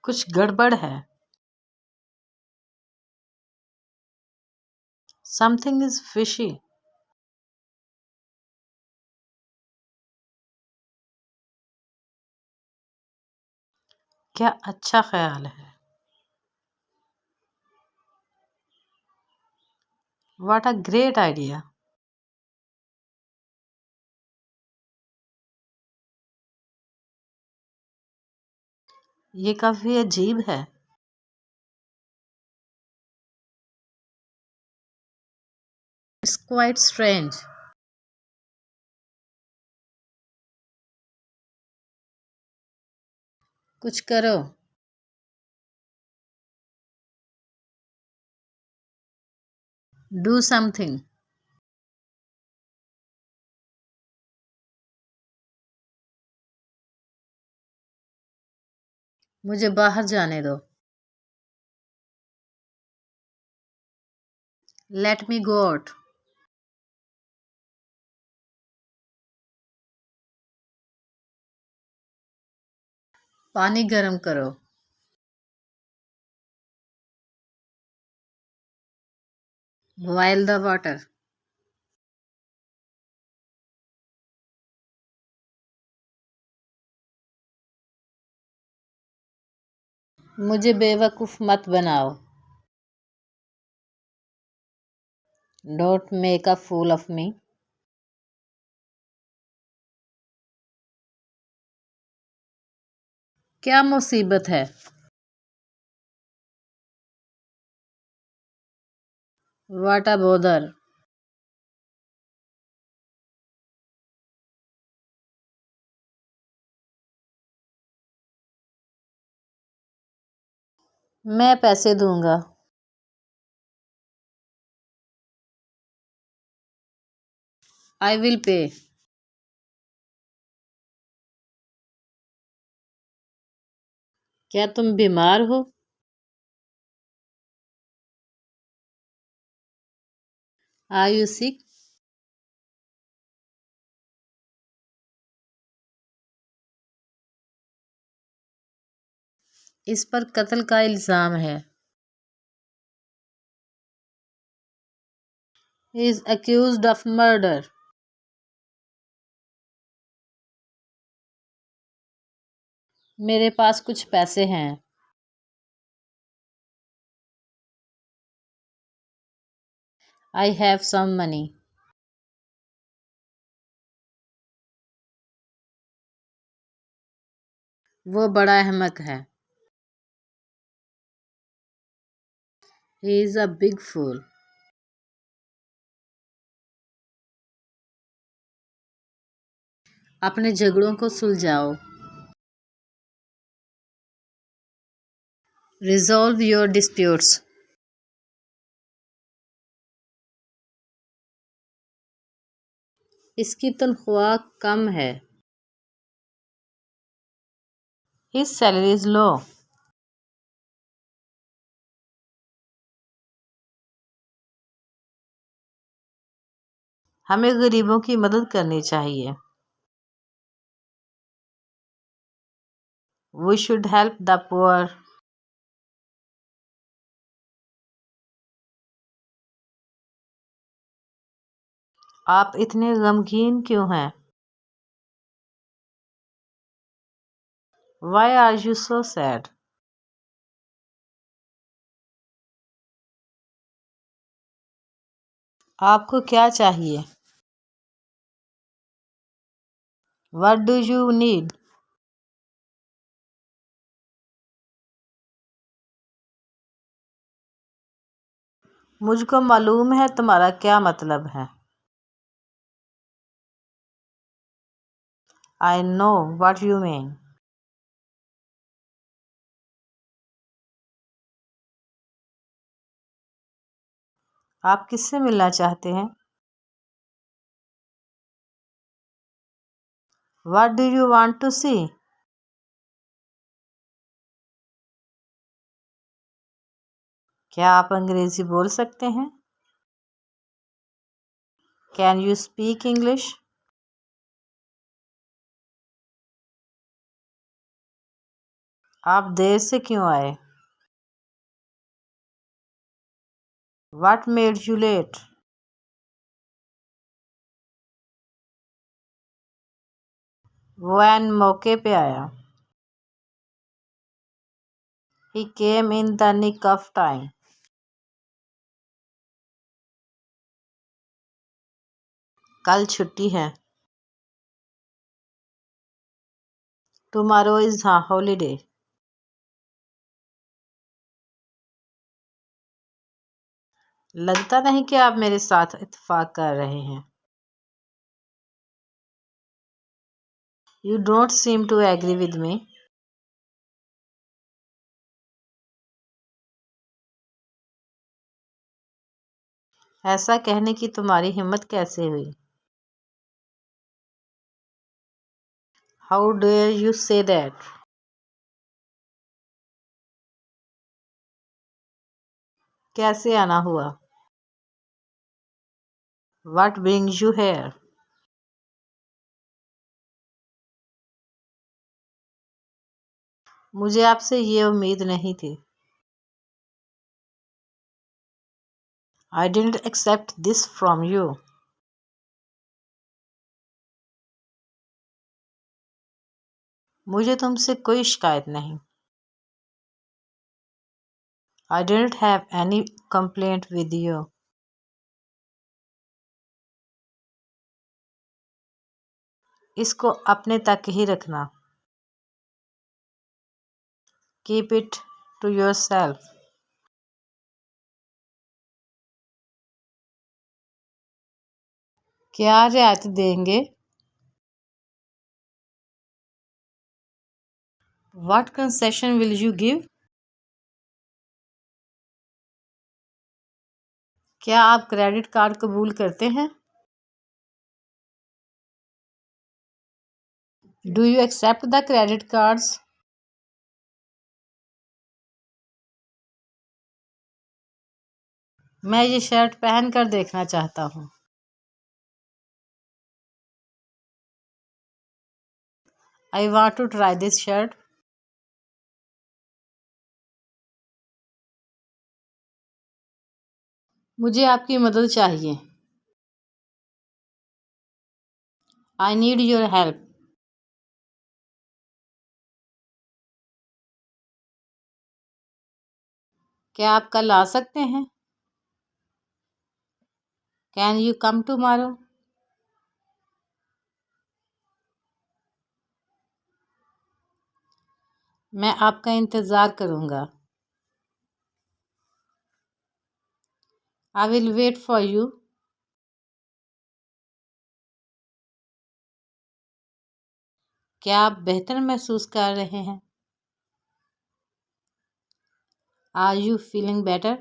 कुछ गड़बड़ है। Something is fishy. क्या अच्छा ख्याल है। What a great idea. ये काफी अजीब है। It's quite strange. कुछ करो। Do something. मुझे बाहर जाने दो। Let me go out. पानी गर्म करो। Boil the water. मुझे बेवकूफ़ मत बनाओ। Don't make a fool of me. क्या मुसीबत है। What a bother. मैं पैसे दूंगा। I will pay. क्या तुम बीमार हो। Are you sick? इस पर कत्ल का इल्ज़ाम है। He is accused of murder. मेरे पास कुछ पैसे हैं। I have some money. वो बड़ा अहमक है। He is a big fool. अपने झगड़ों को सुलझाओ। Resolve your disputes. इसकी तनख्वाह कम है। His salary is low. हमें गरीबों की मदद करनी चाहिए। We should help the poor. आप इतने गमगीन क्यों हैं। Why are you so sad? आपको क्या चाहिए। What do you need? मुझको मालूम है तुम्हारा क्या मतलब है। I know what you mean. आप किससे मिलना चाहते हैं। What do you want to see? क्या आप अंग्रेजी बोल सकते हैं। Can you speak English? आप देर से क्यों आए? What made you late? वो ऐन मौके पे आया। He came in the nick of time. कल छुट्टी है। Tomorrow is a holiday. लगता नहीं कि आप मेरे साथ इत्तेफाक कर रहे हैं। You don't seem to agree with me. ऐसा कहने की तुम्हारी हिम्मत कैसे हुई? How dare you say that? कैसे आना हुआ? What brings you here? मुझे आपसे ये उम्मीद नहीं थी। I didn't accept this from you. मुझे तुमसे कोई शिकायत नहीं। I didn't have any complaint with you. इसको अपने तक ही रखना। Keep it to yourself. क्या रियायत देंगे? What concession will you give? क्या आप क्रेडिट कार्ड कबूल करते हैं? Do you accept the credit cards? मैं ये शर्ट पहन कर देखना चाहता हूँ। I want to try this shirt. मुझे आपकी मदद चाहिए। I need your help. क्या आप कल आ सकते हैं? Can you come tomorrow? मैं आपका इंतज़ार करूँगा। I will wait for you. क्या आप बेहतर महसूस कर रहे हैं? Are you feeling better?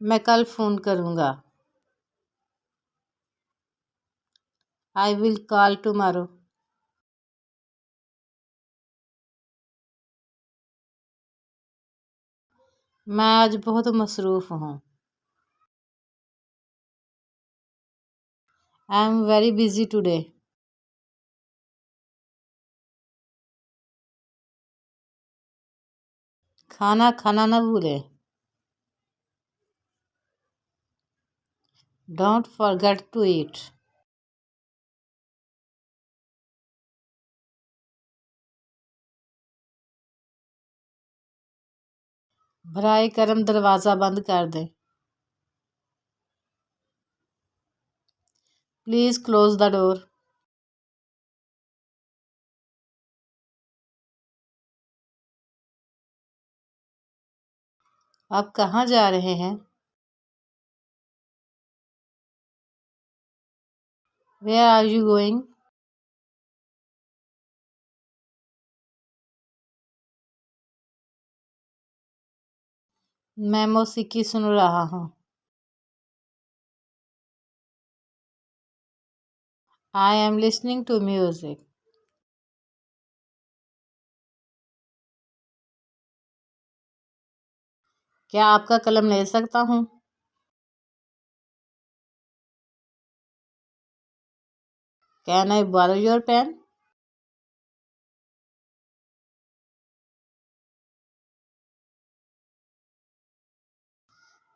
मैं कल फ़ोन करूँगा। I will call tomorrow. मैं आज बहुत मसरूफ़ हूँ। I am very busy today. खाना खाना न भूलें। Don't forget to eat. बराए करम दरवाज़ा बंद कर दें। Please close the door. आप कहाँ जा रहे हैं? Where are you going? मैं मौसीकी सुन रहा हूँ। I am listening to music. क्या आपका कलम ले सकता हूँ? Can I borrow your pen?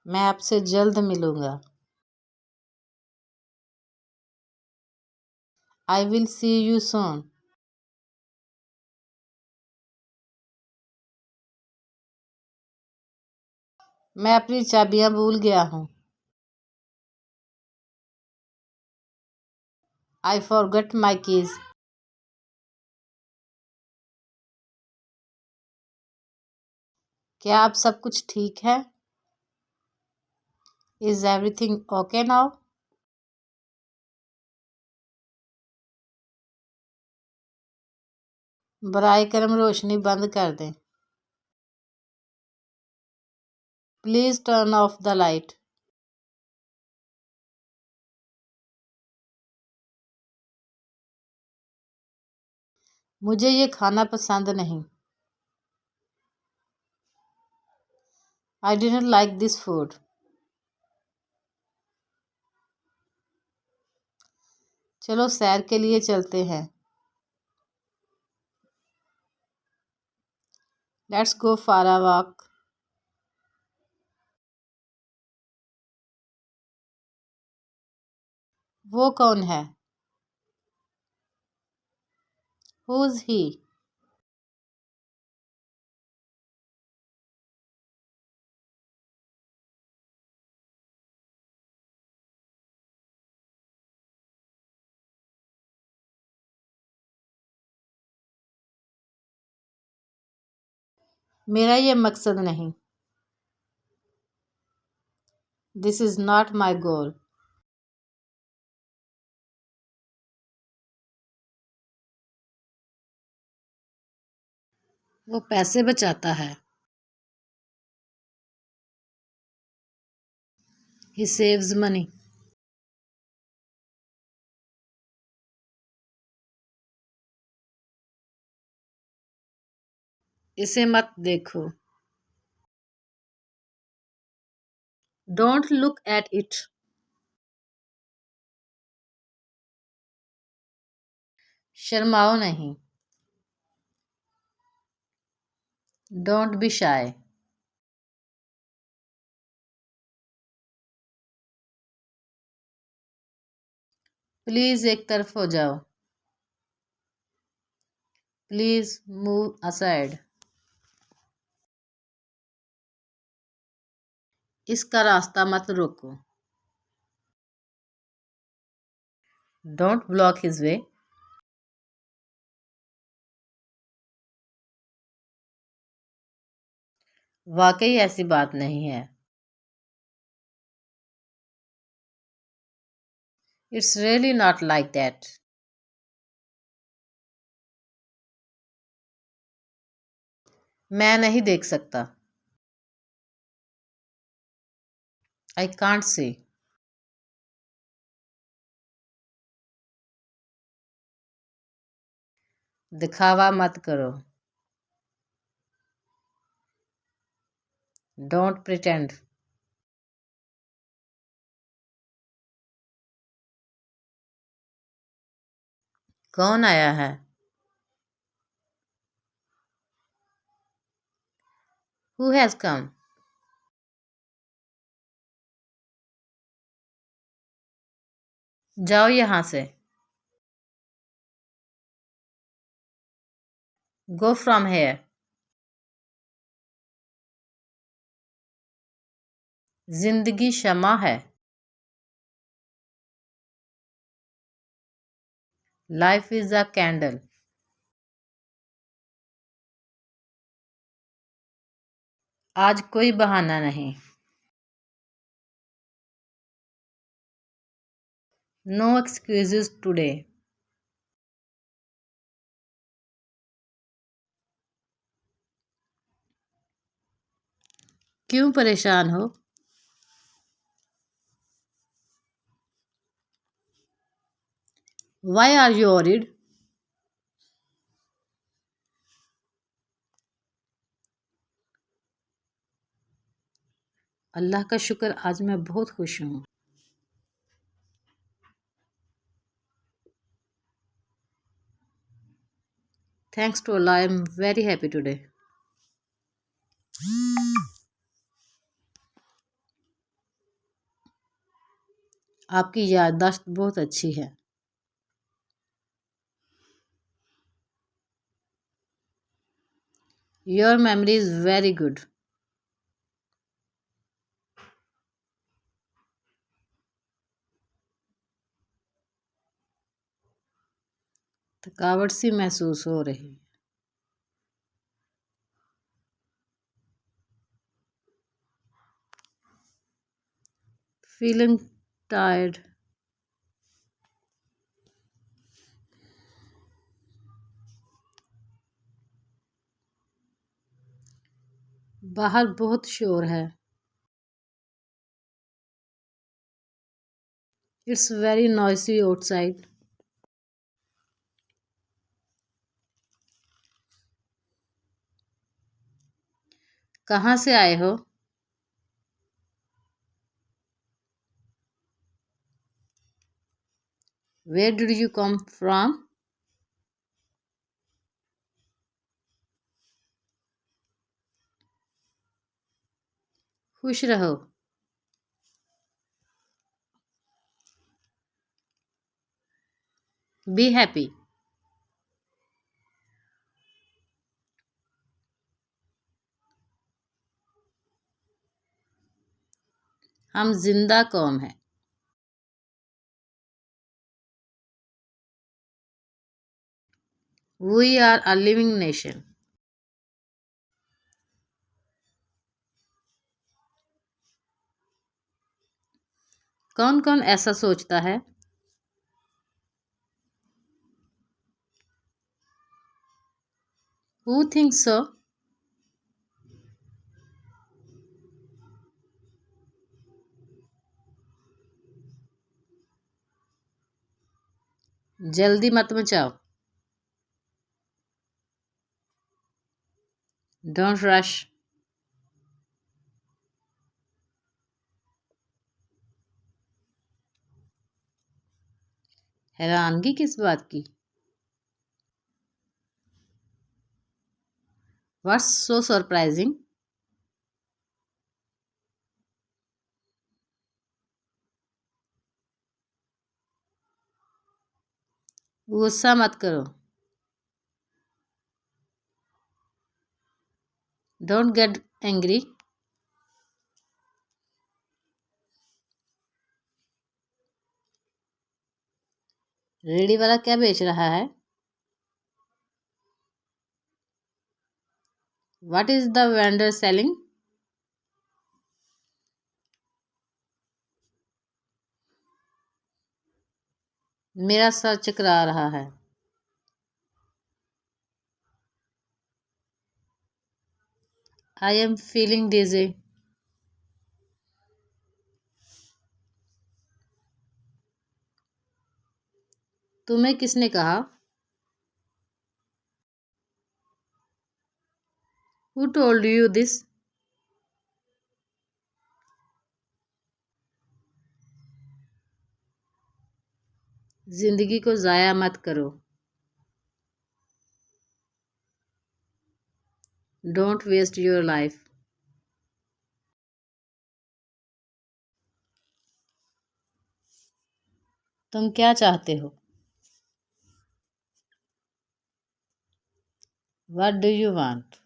मैं आपसे जल्द मिलूँगा। I will see you soon. मैं अपनी चाबियाँ भूल गया हूँ। I forgot my keys. क्या आप सब कुछ ठीक है? Is everything okay now? बराए करम रोशनी बंद कर दें। Please turn off the light. मुझे ये खाना पसंद नहीं। I didn't like this food. चलो सैर के लिए चलते हैं। Let's go for a walk. वो कौन है? Who is he? मेरा ये मकसद नहीं। This is not my goal. वो पैसे बचाता है। He saves money. इसे मत देखो। Don't look at it. शर्माओ नहीं। Don't be shy. प्लीज़ एक तरफ हो जाओ। Please move aside. इसका रास्ता मत रोको। Don't block his way. वाकई ऐसी बात नहीं है। It's really not like that. मैं नहीं देख सकता। I can't see. दिखावा मत करो। Don't pretend. कौन आया है? Who has come? जाओ यहाँ से। Go from here. जिंदगी शमा है। Life is a candle. आज कोई बहाना नहीं। No excuses today. क्यों परेशान हो? Why are you worried? Allah का शुक्र आज मैं बहुत खुश हूँ। Thanks to Allah, I am very happy today. आपकी याददाश्त बहुत अच्छी है. Your memory is very good. थकावट सी महसूस हो रही. Feeling tired. बाहर बहुत शोर है. It's very noisy outside. कहाँ से आए हो? Where did you come from? खुश रहो. Be happy. हम जिंदा कौम हैं. We are a living nation. कौन कौन ऐसा सोचता है? Who thinks so? जल्दी मत मचाओ. Don't rush. हैरानगी किस बात की? What's so surprising? गुस्सा मत करो. Don't get angry. रेडी वाला क्या बेच रहा है? What is the vendor selling? मेरा सर चकरा रहा है. I am feeling dizzy. तुम्हें किसने कहा? Who told you this? जिंदगी को ज़ाया मत करो. Don't waste your life. तुम क्या चाहते हो? What do you want?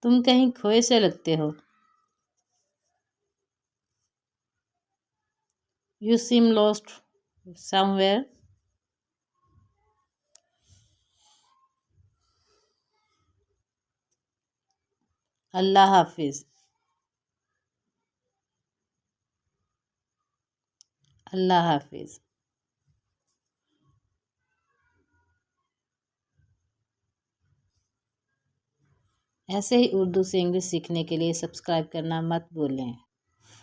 तुम कहीं खोए से लगते हो. You seem lost somewhere. अल्लाह हाफिज. अल्लाह हाफिज. ऐसे ही उर्दू से इंग्लिश सीखने के लिए सब्सक्राइब करना मत भूलें.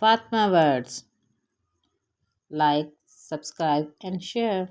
Fatima words. Like, subscribe and share.